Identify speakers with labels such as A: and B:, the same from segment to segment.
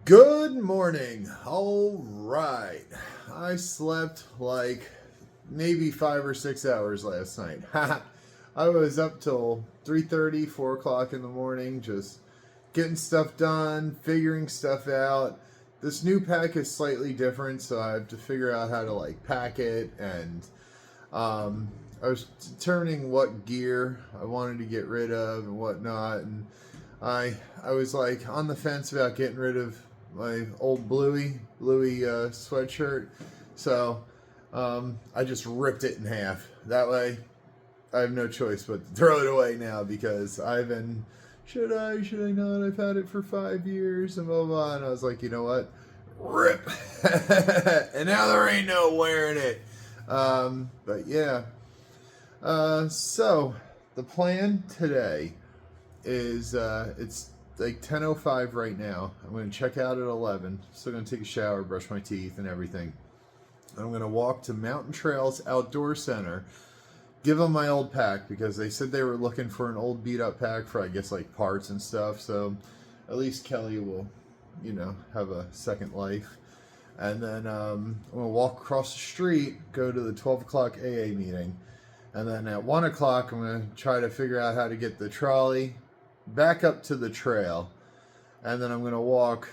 A: Good morning. All right. I slept like maybe 5 or 6 hours last night. I was up till 3:30, 4 o'clock in the morning, just getting stuff done, figuring stuff out. This new pack is slightly different, so I have to figure out how to pack it, and I was determining what gear I wanted to get rid of and whatnot, and I was on the fence about getting rid of my old bluey sweatshirt, so I just ripped it in half. That way, I have no choice but to throw it away now because I've been, should I not? I've had it for 5 years and blah blah. And I was like, you know what, rip, and now there ain't no wearing it. But yeah, so the plan today is it's like 10:05 right now. I'm going to check out at 11. Still going to take a shower, brush my teeth and everything. I'm going to walk to Mountain Trails Outdoor Center, give them my old pack because they said they were looking for an old beat up pack for, I guess, parts and stuff. So at least Kelly will, have a second life. And then I'm going to walk across the street, go to the 12 o'clock AA meeting. And then at 1 o'clock, I'm going to try to figure out how to get the trolley back up to the trail. And then I'm going to walk,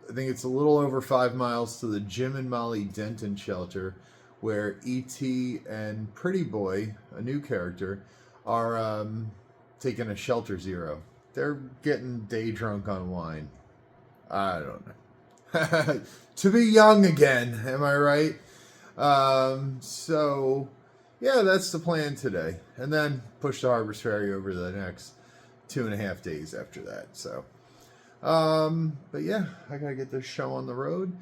A: I think it's a little over 5 miles, to the Jim and Molly Denton shelter, where E.T. and Pretty Boy, a new character, are taking a shelter zero. They're getting day drunk on wine. I don't know. To be young again, am I right? So, yeah, that's the plan today. And then push the Harbor's Ferry over the next 2.5 days after that. So, but yeah, I gotta get this show on the road,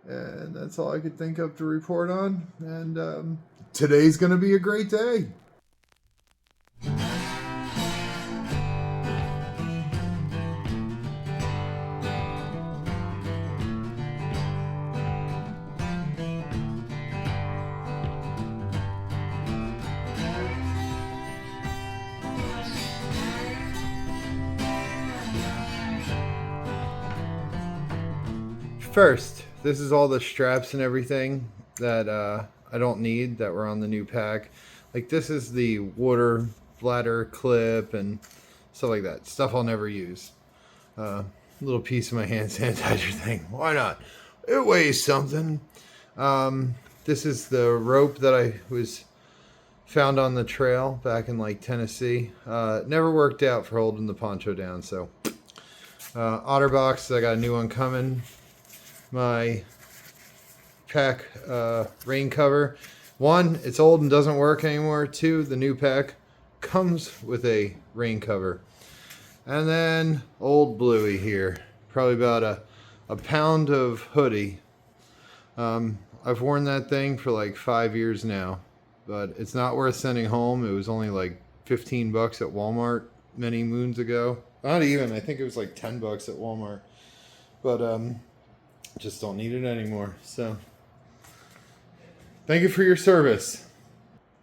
A: and that's all I could think of to report on. And today's gonna be a great day. First, this is all the straps and everything that I don't need that were on the new pack. This is the water bladder clip and stuff like that. Stuff I'll never use. Little piece of my hand sanitizer thing. Why not? It weighs something. This is the rope that I was found on the trail back in Tennessee. Never worked out for holding the poncho down. So OtterBox, I got a new one coming. My pack rain cover. 1, it's old and doesn't work anymore. 2, the new pack comes with a rain cover. And then old Bluey here. Probably about a pound of hoodie. I've worn that thing for 5 years now. But it's not worth sending home. It was only $15 at Walmart many moons ago. Not even. I think it was $10 at Walmart. But just don't need it anymore. So thank you for your service.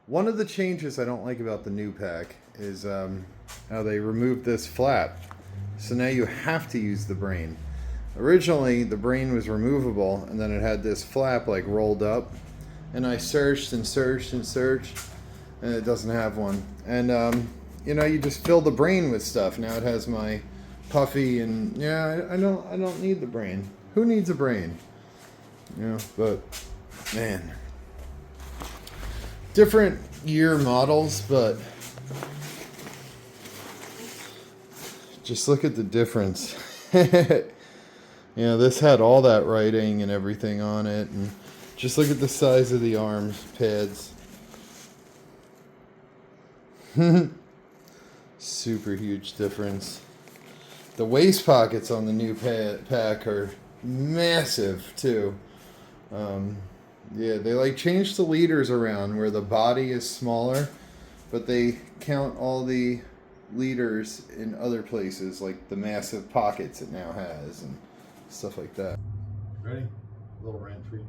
A: One of the changes I don't like about the new pack is how they removed this flap. So now you have to use the brain. Originally the brain was removable, and then it had this flap rolled up, and I searched and searched and searched, and it doesn't have one. And you just fill the brain with stuff. Now it has my puffy, and yeah, I don't need the brain. Who needs a brain? But man, different year models, but just look at the difference. This had all that writing and everything on it, and just look at the size of the arms pads. Super huge difference. The waist pockets on the new pack are massive too. Yeah, they changed the leaders around where the body is smaller, but they count all the leaders in other places, the massive pockets it now has and stuff like that. Ready? A little rant for you.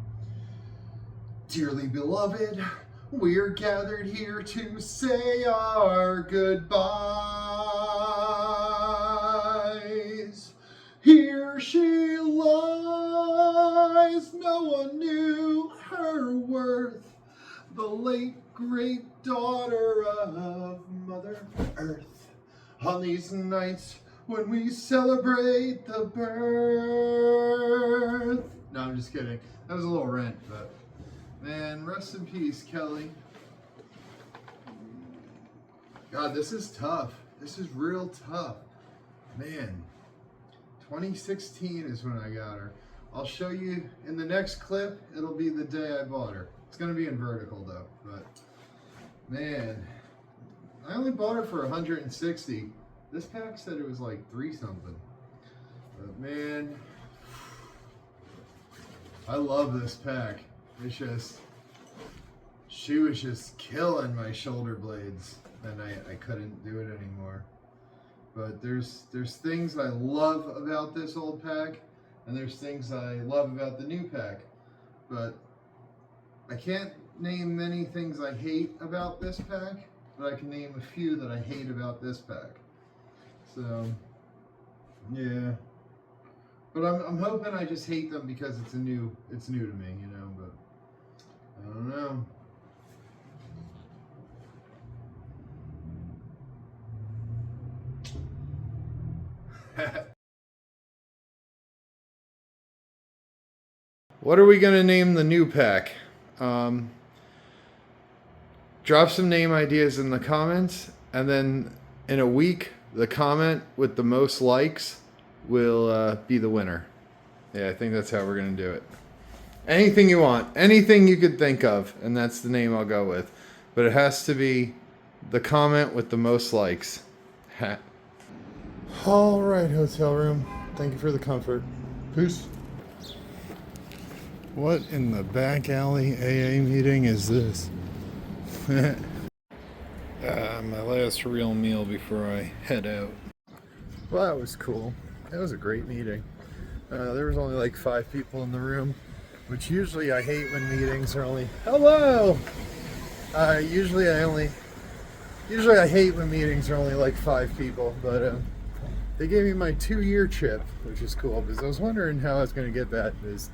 A: Dearly beloved, we're gathered here to say our goodbyes. Here she lies. 'cause no one knew her worth. The late great daughter of Mother Earth. On these nights when we celebrate the birth. No, I'm just kidding. That was a little rant, but man, rest in peace, Kelly. God, this is tough. This is real tough. Man, 2016 is when I got her. I'll show you in the next clip. It'll be the day I bought her. It's going to be in vertical though, but man, I only bought her for 160. This pack said it was like 3 something. But man, I love this pack. It's just, she was just killing my shoulder blades, and I couldn't do it anymore. But there's things I love about this old pack, and there's things I love about the new pack. But I can't name many things I hate about this pack, but I can name a few that I hate about this pack. So, yeah. But I'm hoping I just hate them because it's new to me, you know, but I don't know. What are we going to name the new pack? Drop some name ideas in the comments, and then in a week, the comment with the most likes will be the winner. Yeah, I think that's how we're going to do it. Anything you want, anything you could think of, and that's the name I'll go with. But it has to be the comment with the most likes. All right, hotel room. Thank you for the comfort. Peace. What in the back alley AA meeting is this? My last real meal before I head out. Well, that was cool. That was a great meeting. There was only like 5 people in the room, which usually I hate when meetings are only... Hello! Usually I hate when meetings are only like 5 people, but they gave me my 2-year chip, which is cool, because I was wondering how I was going to get that, because,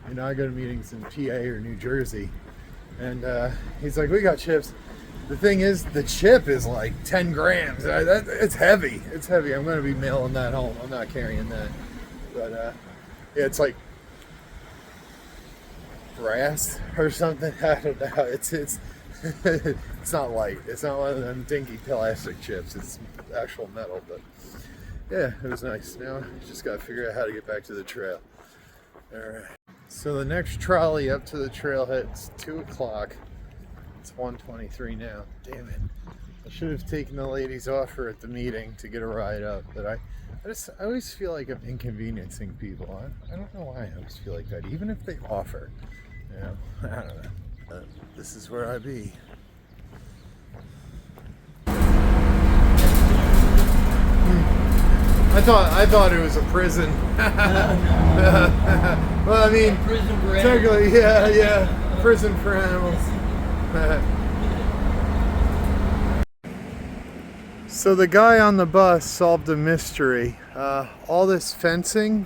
A: you know, I go to meetings in PA or New Jersey, and he's like, we got chips. The thing is, the chip is like 10 grams. It's heavy. It's heavy. I'm going to be mailing that home. I'm not carrying that. But yeah, it's like brass or something. I don't know. It's it's not light. It's not one of them dinky plastic chips. It's actual metal. But yeah, it was nice. Now I just got to figure out how to get back to the trail. All right. So the next trolley up to the trailhead's 2 o'clock. It's 1:23 now. Damn it. I should have taken the lady's offer at the meeting to get a ride up, but I always feel like I'm inconveniencing people. I don't know why I always feel like that, even if they offer. You know, I don't know. This is where I be. I thought it was a prison. Well, I mean, prison for technically, yeah, prison for animals. So the guy on the bus solved a mystery. All this fencing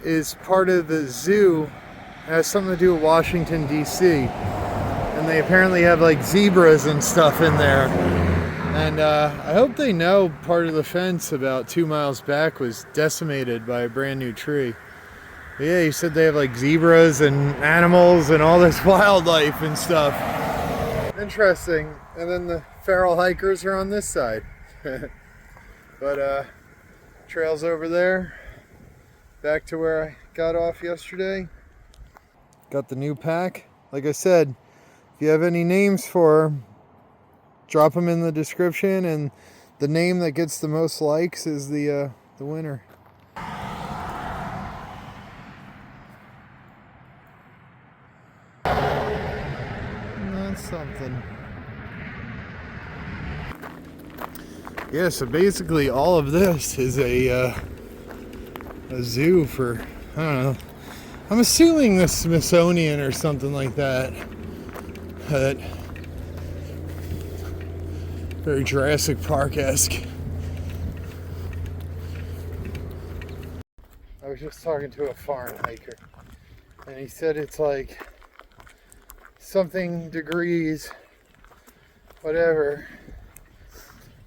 A: is part of the zoo. It has something to do with Washington, D.C. And they apparently have like zebras and stuff in there. And I hope they know part of the fence about 2 miles back was decimated by a brand new tree. But yeah, he said they have like zebras and animals and all this wildlife and stuff. Interesting. And then the feral hikers are on this side. But trail's over there. Back to where I got off yesterday. Got the new pack. Like I said, if you have any names for them, drop them in the description, and the name that gets the most likes is the winner. That's something. Yeah, so basically all of this is a zoo for, I don't know, I'm assuming the Smithsonian or something like that. That very Jurassic Park-esque. I was just talking to a foreign hiker.
B: And he said it's like something degrees, whatever.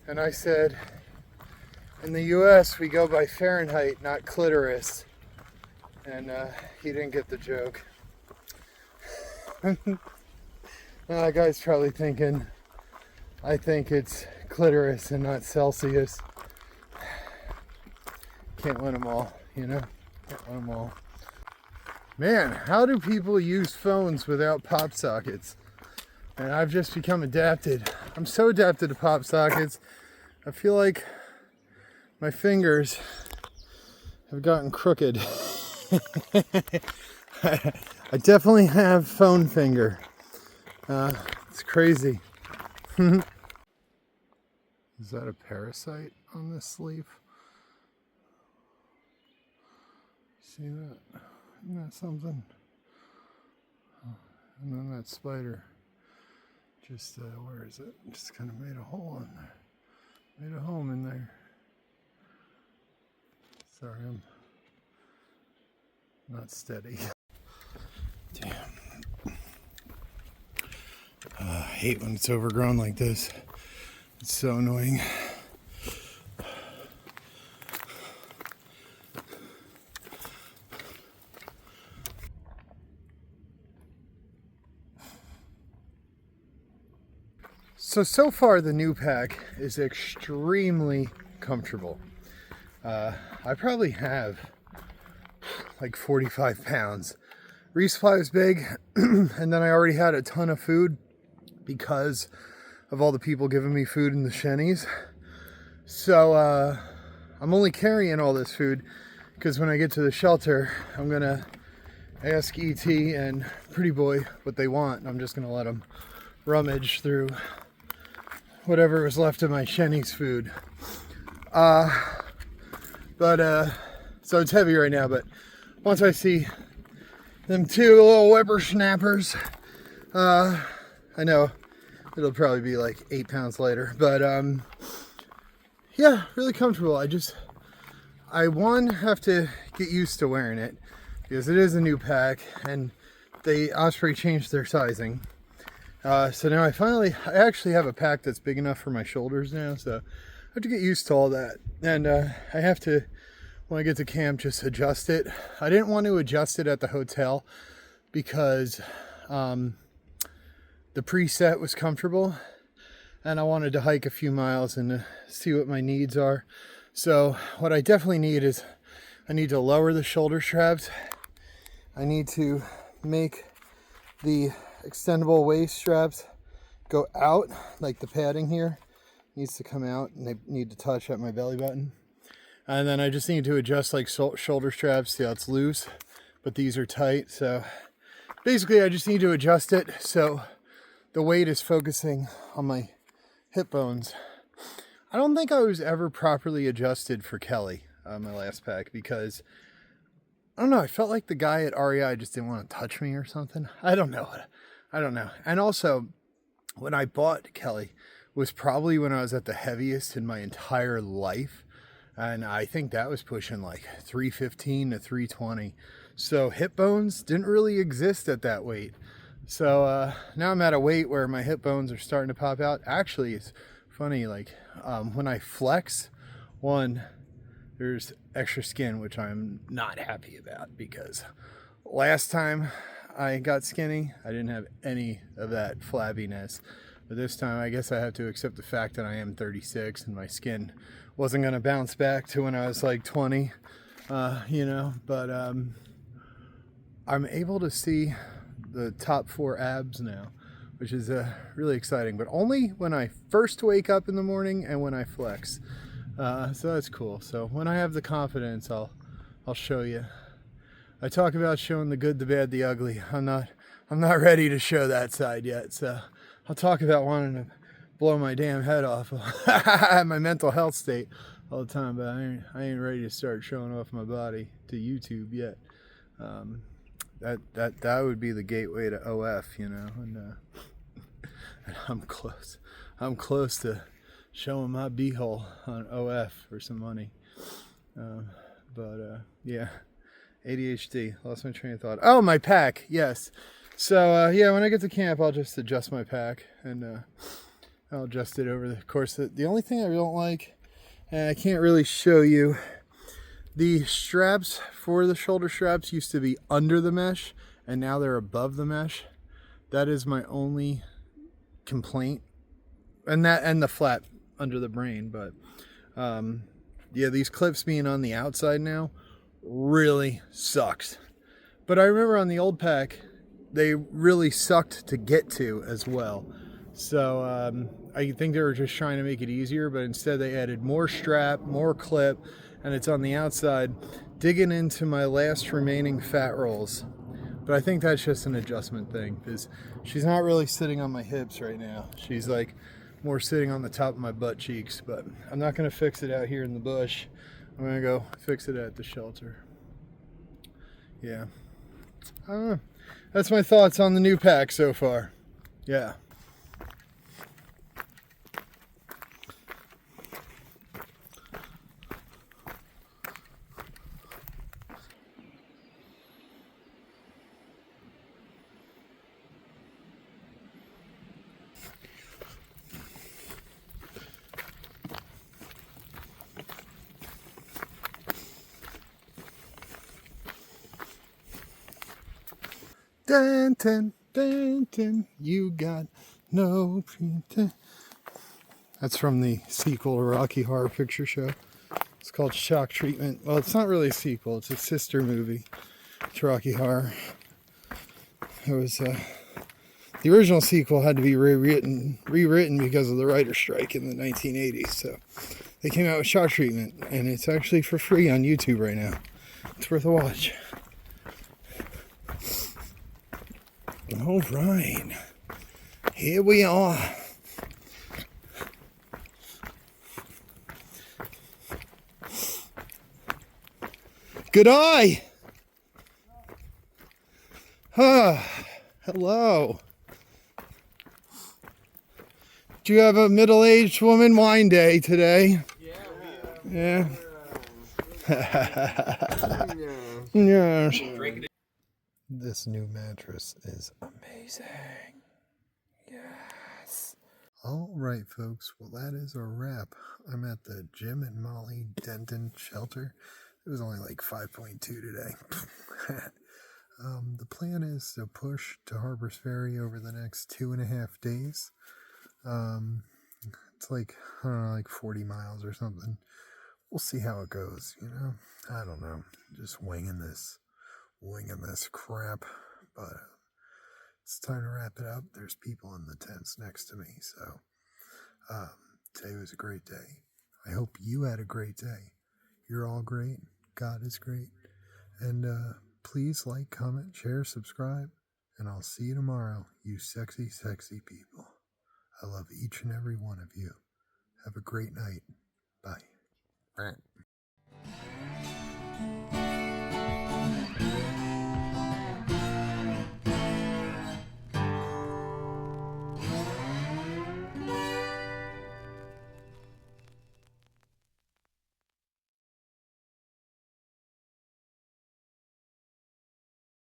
B: And I said, in the US we go by Fahrenheit, not clitoris. And he didn't get the joke. That guy's probably thinking, I think it's clitoris and not Celsius. Can't win them all, you know? Can't win them all. Man, how do people use phones without pop sockets? And I've just become adapted. I'm so adapted to pop sockets. I feel like my fingers have gotten crooked. I definitely have phone finger. It's crazy. Is that a parasite on this sleeve? See that? Isn't that something? And then that spider just, where is it? Just kind of made a hole in there. Made a home in there. Sorry, I'm not steady. Damn. I hate when it's overgrown like this. It's so annoying. So far the new pack is extremely comfortable. I probably have like 45 pounds. Resupply was big, and then I already had a ton of food because of all the people giving me food in the shennies. So I'm only carrying all this food because when I get to the shelter, I'm gonna ask ET and Pretty Boy what they want, and I'm just gonna let them rummage through whatever was left of my shennies food. So it's heavy right now, but once I see them two little whippersnappers, I know it'll probably be like 8 pounds lighter, but yeah, really comfortable. I have to get used to wearing it because it is a new pack and they Osprey changed their sizing. So now I actually have a pack that's big enough for my shoulders now, so I have to get used to all that. And I have to, when I get to camp, just adjust it. I didn't want to adjust it at the hotel because the preset was comfortable and I wanted to hike a few miles and see what my needs are. So what I definitely need is I need to lower the shoulder straps. I need to make the extendable waist straps go out, like the padding here needs to come out and they need to touch at my belly button. And then I just need to adjust like shoulder straps. See how it's loose, but these are tight. So basically I just need to adjust it so the weight is focusing on my hip bones. I don't think I was ever properly adjusted for Kelly on my last pack because I don't know, I felt like the guy at REI just didn't want to touch me or something. I don't know. And also, when I bought Kelly was probably when I was at the heaviest in my entire life. And I think that was pushing like 315 to 320. So hip bones didn't really exist at that weight. So now I'm at a weight where my hip bones are starting to pop out. Actually, it's funny, like when I flex, there's extra skin, which I'm not happy about because last time I got skinny, I didn't have any of that flabbiness. But this time, I guess I have to accept the fact that I am 36 and my skin wasn't going to bounce back to when I was like 20, you know. But I'm able to see the top 4 abs now, which is really exciting. But only when I first wake up in the morning and when I flex. So that's cool. So when I have the confidence, I'll show you. I talk about showing the good, the bad, the ugly. I'm not ready to show that side yet. So I'll talk about wanting to blow my damn head off my mental health state all the time, but I ain't ready to start showing off my body to YouTube yet. That would be the gateway to OF, you know. And I'm close to showing my beehole on OF for some money. Yeah. ADHD. Lost my train of thought. Oh, my pack. Yes. So, yeah, when I get to camp, I'll just adjust my pack. And I'll adjust it over the course of the only thing I don't like, and I can't really show you, the straps for the shoulder straps used to be under the mesh, and now they're above the mesh. That is my only complaint. And the flap under the brain. But, yeah, these clips being on the outside now really sucks. But I remember on the old pack, they really sucked to get to as well. So I think they were just trying to make it easier, but instead they added more strap, more clip, and it's on the outside, digging into my last remaining fat rolls. But I think that's just an adjustment thing, because she's not really sitting on my hips right now. She's like more sitting on the top of my butt cheeks. But I'm not going to fix it out here in the bush. I'm going to go fix it at the shelter. Yeah. I don't know. That's my thoughts on the new pack so far. Yeah. Denton, Denton, you got no pretense. That's from the sequel to Rocky Horror Picture Show. It's called Shock Treatment. Well, it's not really a sequel. It's a sister movie to Rocky Horror. It was the original sequel had to be rewritten because of the writer's strike in the 1980s. So they came out with Shock Treatment, and it's actually for free on YouTube right now. It's worth a watch. All right, here we are. Good eye. Hello. Do you have a middle-aged woman wine day today? Yeah. Yes. This new mattress is amazing. Yes. All right, folks. Well, that is a wrap. I'm at the Jim and Molly Denton shelter. It was only like 5.2 today. The plan is to push to Harper's Ferry over the next 2.5 days. It's like, I don't know, like 40 miles or something. We'll see how it goes, you know? I don't know. Just winging this crap. But it's time to wrap it up. There's people in the tents next to me. So today was a great day. I hope you had a great day. You're all great. God is great. And please like, comment, share, subscribe. And I'll see you tomorrow, you sexy, sexy people. I love each and every one of you. Have a great night. Bye.